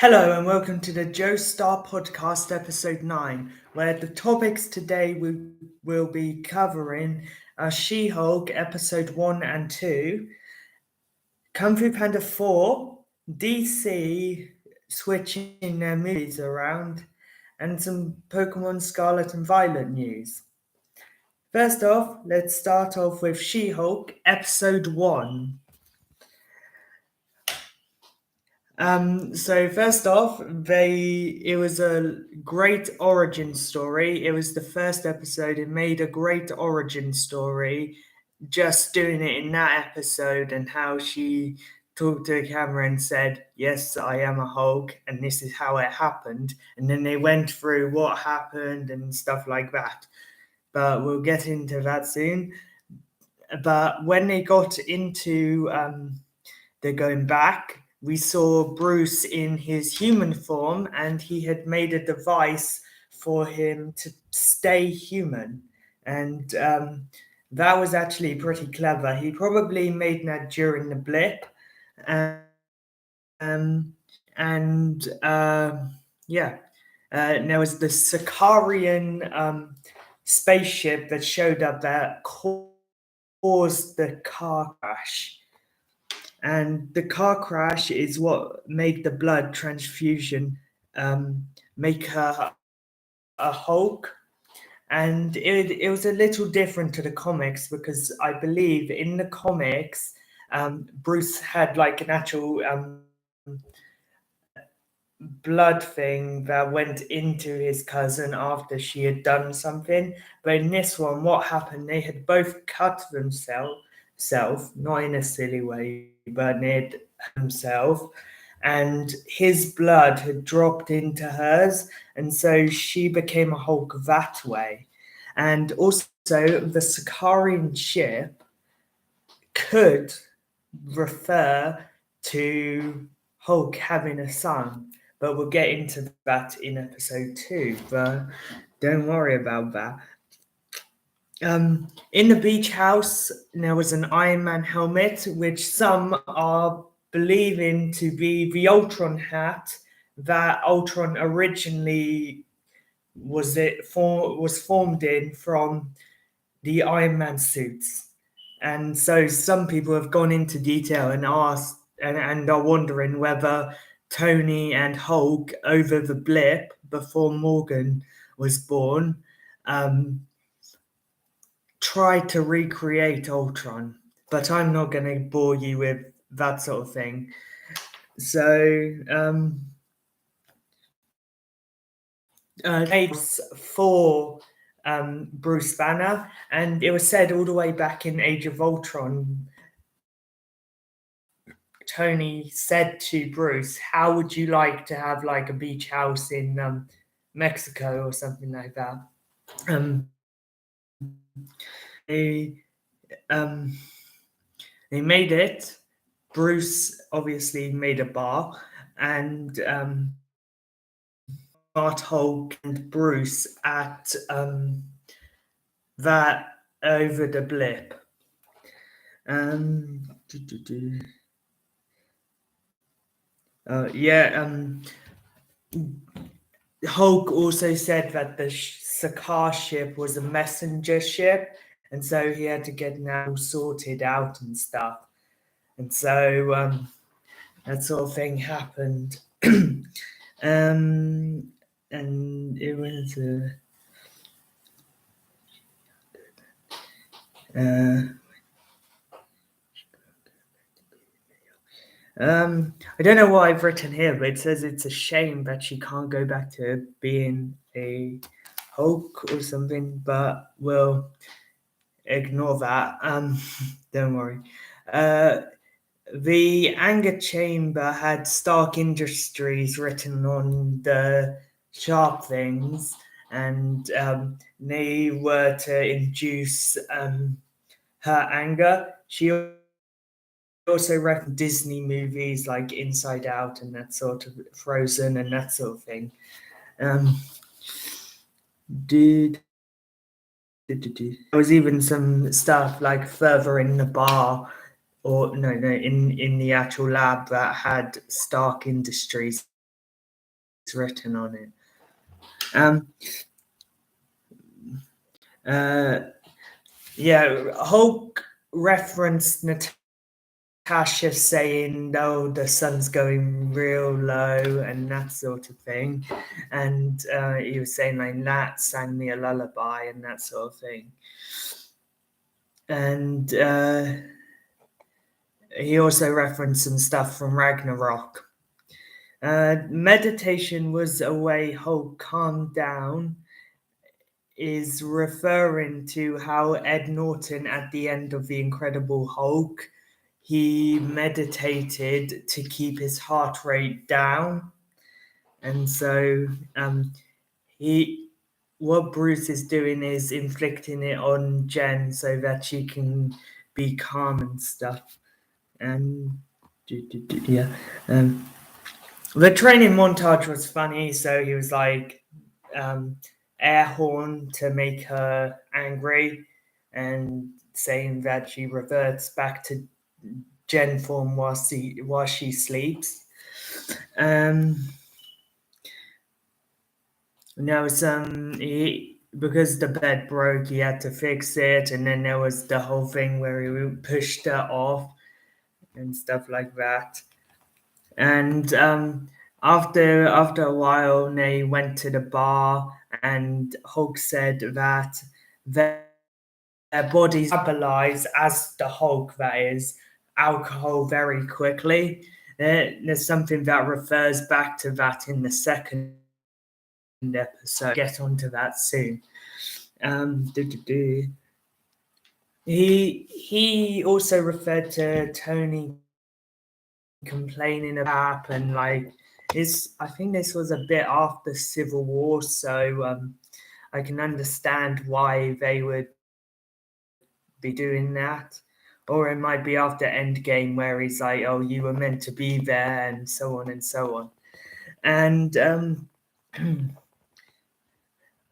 Hello and welcome to the joestar podcast episode 9, where the topics today we will be covering are She-Hulk episode 1 and 2, Kung Fu Panda 4, DC switching their movies around, and some Pokemon Scarlet and Violet news. First off, let's start off with She-Hulk episode 1. So first off, it was a great origin story. It was the first episode. It made a great origin story, just doing it in that episode and how she talked to the camera and said, "Yes, I am a Hulk, and this is how it happened." And then they went through what happened and stuff like that. But we'll get into that soon. But when they got into they're going back, we saw Bruce in his human form, and he had made a device for him to stay human. And that was actually pretty clever. He probably made that during the blip. There was the Sicarian spaceship that showed up that caused the car crash. And the car crash is what made the blood transfusion make her a Hulk. And it was a little different to the comics, because I believe in the comics, Bruce had like an actual blood thing that went into his cousin after she had done something. But in this one, what happened, they had both cut themselves, not in a silly way, but near himself, and his blood had dropped into hers, and so she became a Hulk that way. And also the Sicarian ship could refer to Hulk having a son, but we'll get into that in episode 2, but don't worry about that. In the beach house, there was an Iron Man helmet, which some are believing to be the Ultron hat that Ultron originally was formed in from the Iron Man suits. And so some people have gone into detail and asked and are wondering whether Tony and Hulk, over the blip before Morgan was born, tried to recreate Ultron. But I'm not going to bore you with that sort of thing. So, for Bruce Banner, and it was said all the way back in Age of Ultron, Tony said to Bruce, "How would you like to have like a beach house in Mexico or something like that?" They made it. Bruce obviously made a bar, and Bart Hulk and Bruce at that over the blip. Hulk also said that the Sakaar ship was a messenger ship, and so he had to get now sorted out and stuff. And so that sort of thing happened. And it was I don't know what I've written here, but it says it's a shame that she can't go back to being a Hulk or something, but we'll ignore that. Don't worry. The anger chamber had Stark Industries written on the sharp things, and they were to induce her anger. She also referenced Disney movies like Inside Out and that sort of Frozen and that sort of thing. There was even some stuff like further in the bar, or in the actual lab, that had Stark Industries written on it. Um, yeah, Hulk referenced Natasha saying, "No, the sun's going real low," and that sort of thing. And he was saying, like, Nat sang me a lullaby and that sort of thing. And he also referenced some stuff from Ragnarok. Meditation was a way Hulk calmed down, is referring to how Ed Norton at the end of The Incredible Hulk, he meditated to keep his heart rate down. And so he what Bruce is doing is inflicting it on Jen so that she can be calm and stuff. And yeah. The training montage was funny, so he was like air horn to make her angry and saying that she reverts back to Gen form while she sleeps. Now because the bed broke, he had to fix it, and then there was the whole thing where he pushed her off and stuff like that. And after a while, they went to the bar, and Hulk said that their bodies metabolize as the Hulk, that is, alcohol very quickly. There's something that refers back to that in the second episode. Get onto that soon. He also referred to Tony complaining about, and like, I think this was a bit after Civil War, so I can understand why they would be doing that. Or it might be after Endgame, where he's like, "Oh, you were meant to be there," and so on and so on. And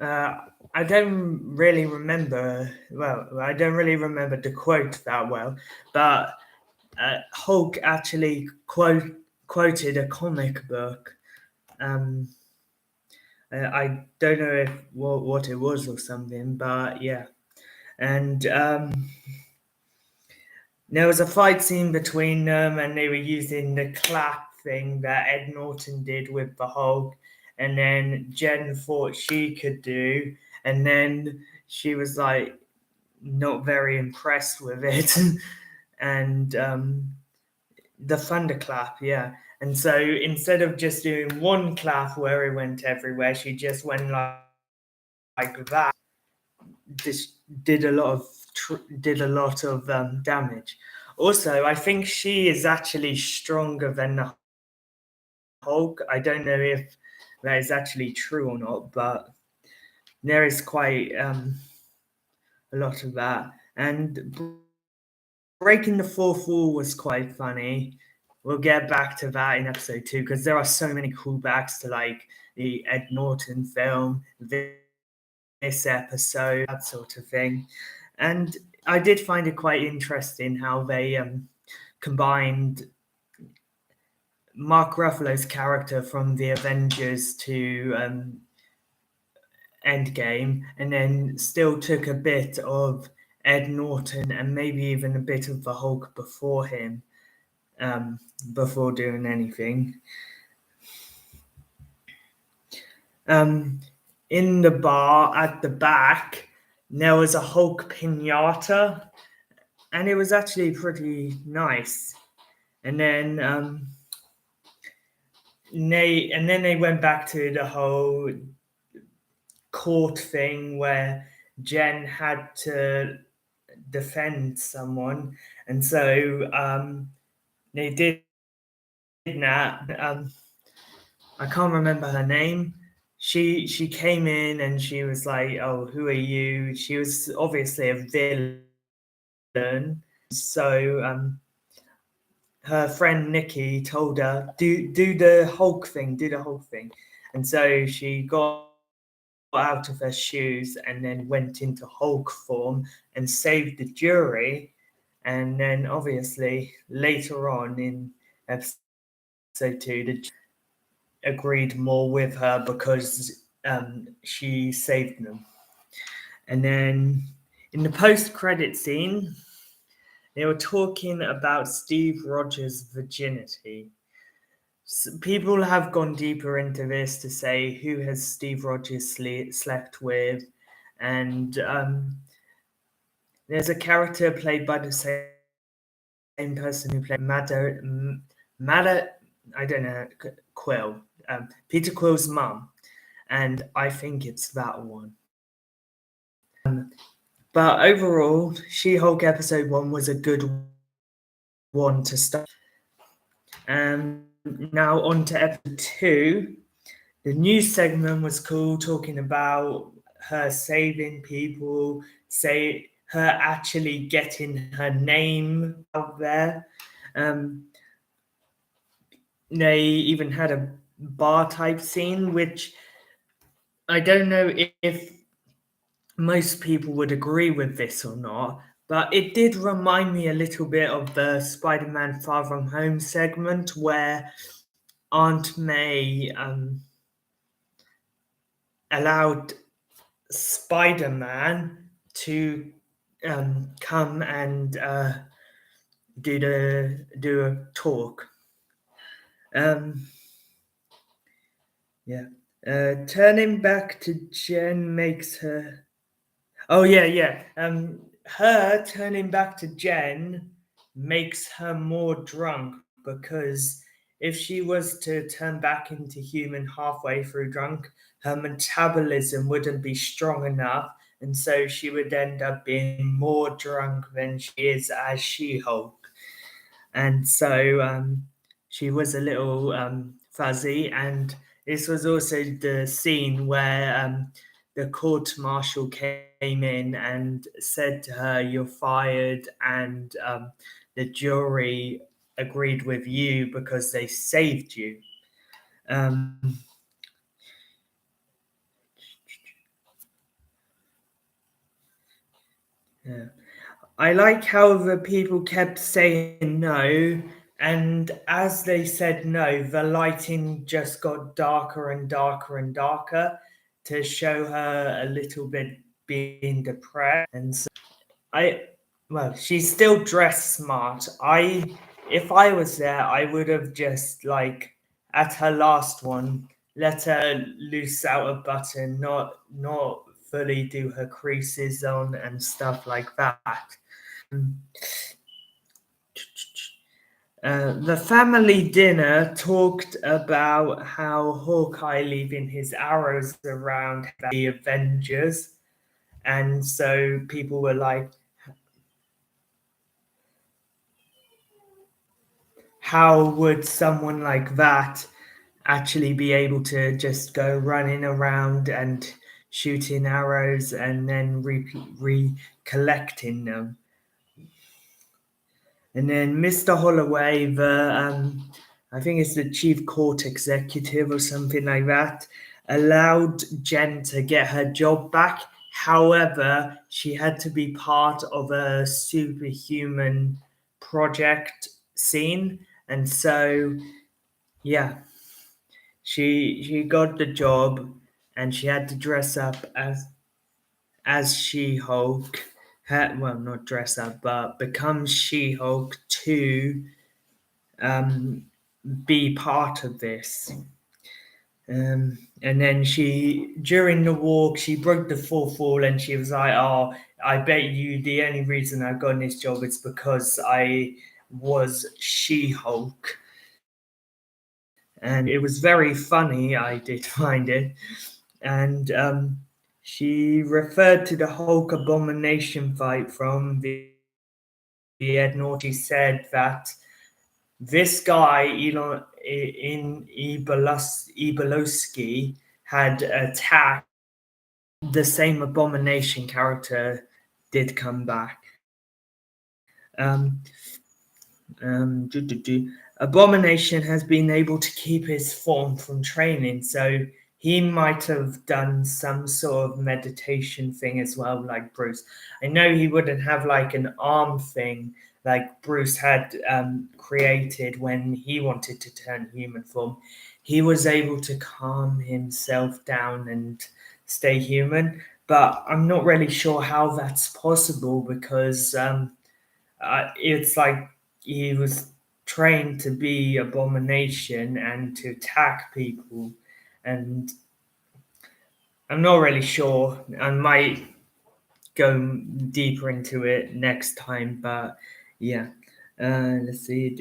I don't really remember. Well, I don't really remember the quote that well, but Hulk actually quoted a comic book. I don't know if what it was or something, but yeah. And there was a fight scene between them, and they were using the clap thing that Ed Norton did with the Hulk, and then Jen thought she could do, and then she was like not very impressed with it, and the thunderclap, yeah. And so instead of just doing one clap where it went everywhere, she just went like that. This did a lot of damage. Also, I think she is actually stronger than the Hulk. I don't know if that is actually true or not, but there is quite a lot of that. And breaking the fourth wall was quite funny. We'll get back to that in episode 2 because there are so many callbacks to like the Ed Norton film, this episode, that sort of thing. And I did find it quite interesting how they combined Mark Ruffalo's character from the Avengers to Endgame, and then still took a bit of Ed Norton and maybe even a bit of the Hulk before him, before doing anything. In the bar at the back, there was a Hulk pinata, and it was actually pretty nice. And then they went back to the whole court thing where Jen had to defend someone, and so they did that. I can't remember her name. She came in and she was like, "Oh, who are you?" She was obviously a villain, so her friend Nikki told her, do the Hulk thing, and so she got out of her shoes and then went into Hulk form and saved the jury. And then obviously later on in episode 2, agreed more with her because she saved them. And then in the post-credit scene, they were talking about Steve Rogers' virginity. People have gone deeper into this to say who has Steve Rogers slept with, and there's a character played by the same person who played Madder, I don't know, Quill, Peter Quill's mum, and I think it's that one. But overall, She-Hulk episode 1 was a good one to start. Now on to episode 2. The news segment was cool, talking about her saving people, her actually getting her name out there. They even had a bar type scene, which I don't know if most people would agree with this or not, but it did remind me a little bit of the Spider-Man Far From Home segment where Aunt May allowed Spider-Man to come and do a talk. Turning back to Jen makes her. Oh yeah. Her turning back to Jen makes her more drunk because if she was to turn back into human halfway through drunk, her metabolism wouldn't be strong enough, and so she would end up being more drunk than she is as She-Hulk. And so she was a little fuzzy, and this was also the scene where the court marshal came in and said to her, "You're fired," and the jury agreed with you because they saved you. Yeah. I like how the people kept saying no, and as they said no, the lighting just got darker and darker and darker to show her a little bit being depressed. And so she's still dressed smart. If I was there, I would have just like at her last one, let her loose out a button, not fully do her creases on and stuff like that. The family dinner talked about how Hawkeye leaving his arrows around the Avengers, and so people were like, how would someone like that actually be able to just go running around and shooting arrows and then recollecting them? And then Mr. Holloway, I think it's the chief court executive or something like that, allowed Jen to get her job back. However, she had to be part of a superhuman project scene, and so yeah, she got the job, and she had to dress up as She-Hulk. Well, not dress up, but become She-Hulk to be part of this. And then during the walk, she broke the fourth wall and she was like, "Oh, I bet you the only reason I got this job is because I was She-Hulk." And it was very funny, I did find it. And she referred to the Hulk Abomination fight from the Ed Norton. She said that this guy, Elon in Ibalowski, had attacked the same Abomination character did come back. Abomination has been able to keep his form from training, so he might have done some sort of meditation thing as well, like Bruce. I know he wouldn't have like an arm thing like Bruce had created when he wanted to turn human form. He was able to calm himself down and stay human, but I'm not really sure how that's possible because it's like he was trained to be abomination and to attack people, and I'm not really sure. I might go deeper into it next time, but yeah. Let's see.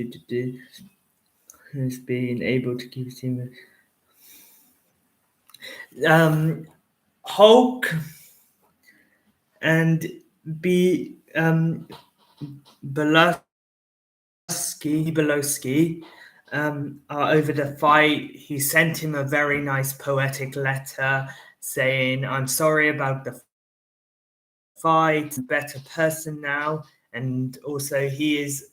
Who's being able to keep his team? Hulk and B. Belowski are over the fight. He sent him a very nice poetic letter saying, "I'm sorry about the fight, better person now." And also, he is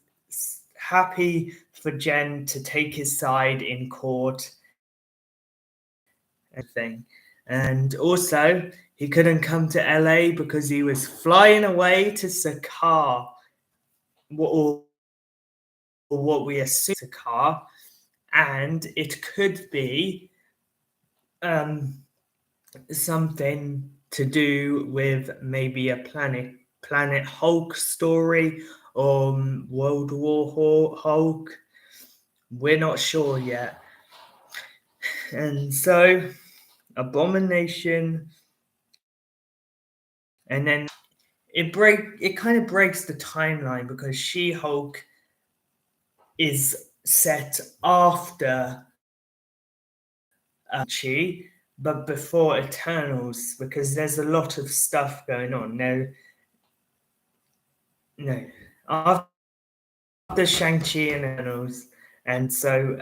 happy for Jen to take his side in court and thing. And also, he couldn't come to LA because he was flying away to Sakar, or what we assume Sakar, and it could be something to do with maybe a Planet Hulk story or World War Hulk. We're not sure yet. And so, Abomination, and then it kind of breaks the timeline because She-Hulk is set after Chi, but before Eternals, because there's a lot of stuff going on. No, after Shang-Chi and Eternals, and so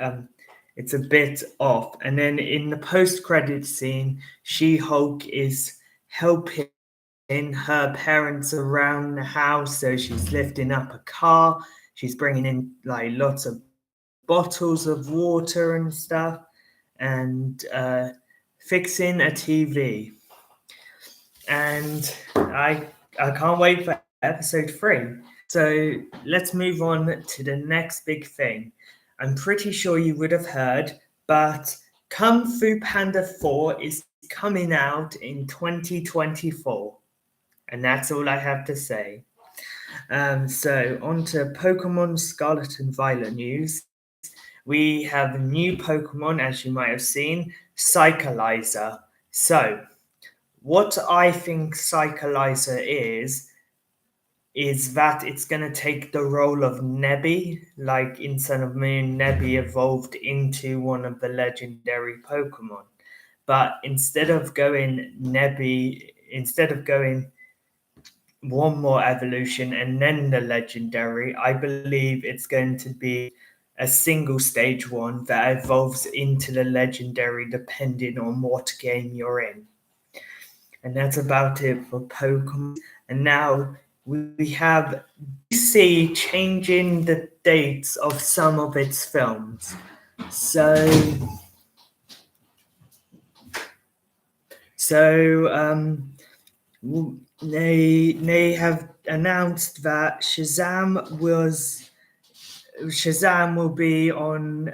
it's a bit off. And then in the post-credit scene, She-Hulk is helping her parents around the house. So she's lifting up a car, she's bringing in like lots of bottles of water and stuff, and fixing a TV. And I can't wait for episode 3. So let's move on to the next big thing. I'm pretty sure you would have heard, but Kung Fu Panda 4 is coming out in 2024. And that's all I have to say. So on to Pokemon Scarlet and Violet news. We have a new Pokemon, as you might have seen, Psycholizer. So what I think Psycholizer is that it's going to take the role of Nebby, like in Sun of Moon, Nebby evolved into one of the legendary Pokemon. But instead of going one more evolution and then the legendary, I believe it's going to be a single stage one that evolves into the legendary depending on what game you're in. And that's about it for Pokemon. And now we have DC changing the dates of some of its films. So they have announced that Shazam will be on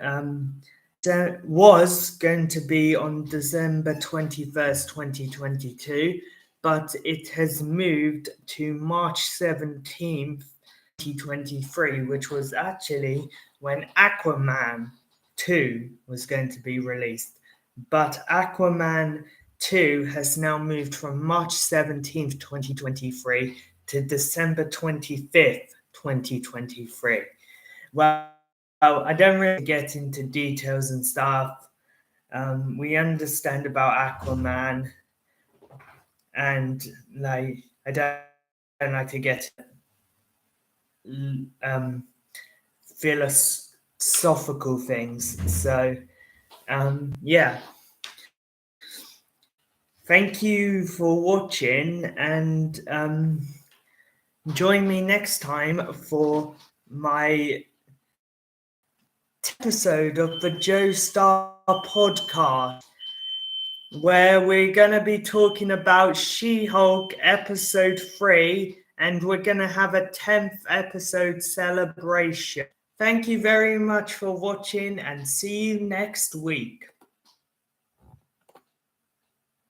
was going to be on December 21st, 2022, but it has moved to March 17th, 2023, which was actually when Aquaman 2 was going to be released. But Aquaman 2 has now moved from March 17th, 2023 to December 25th, 2023. Well, I don't really get into details and stuff. We understand about Aquaman, and like I don't like to get philosophical things. So yeah. Thank you for watching, and join me next time for my episode of the joestar podcast. where we're going to be talking about She-Hulk episode 3, and we're going to have a 10th episode celebration. Thank you very much for watching, and see you next week.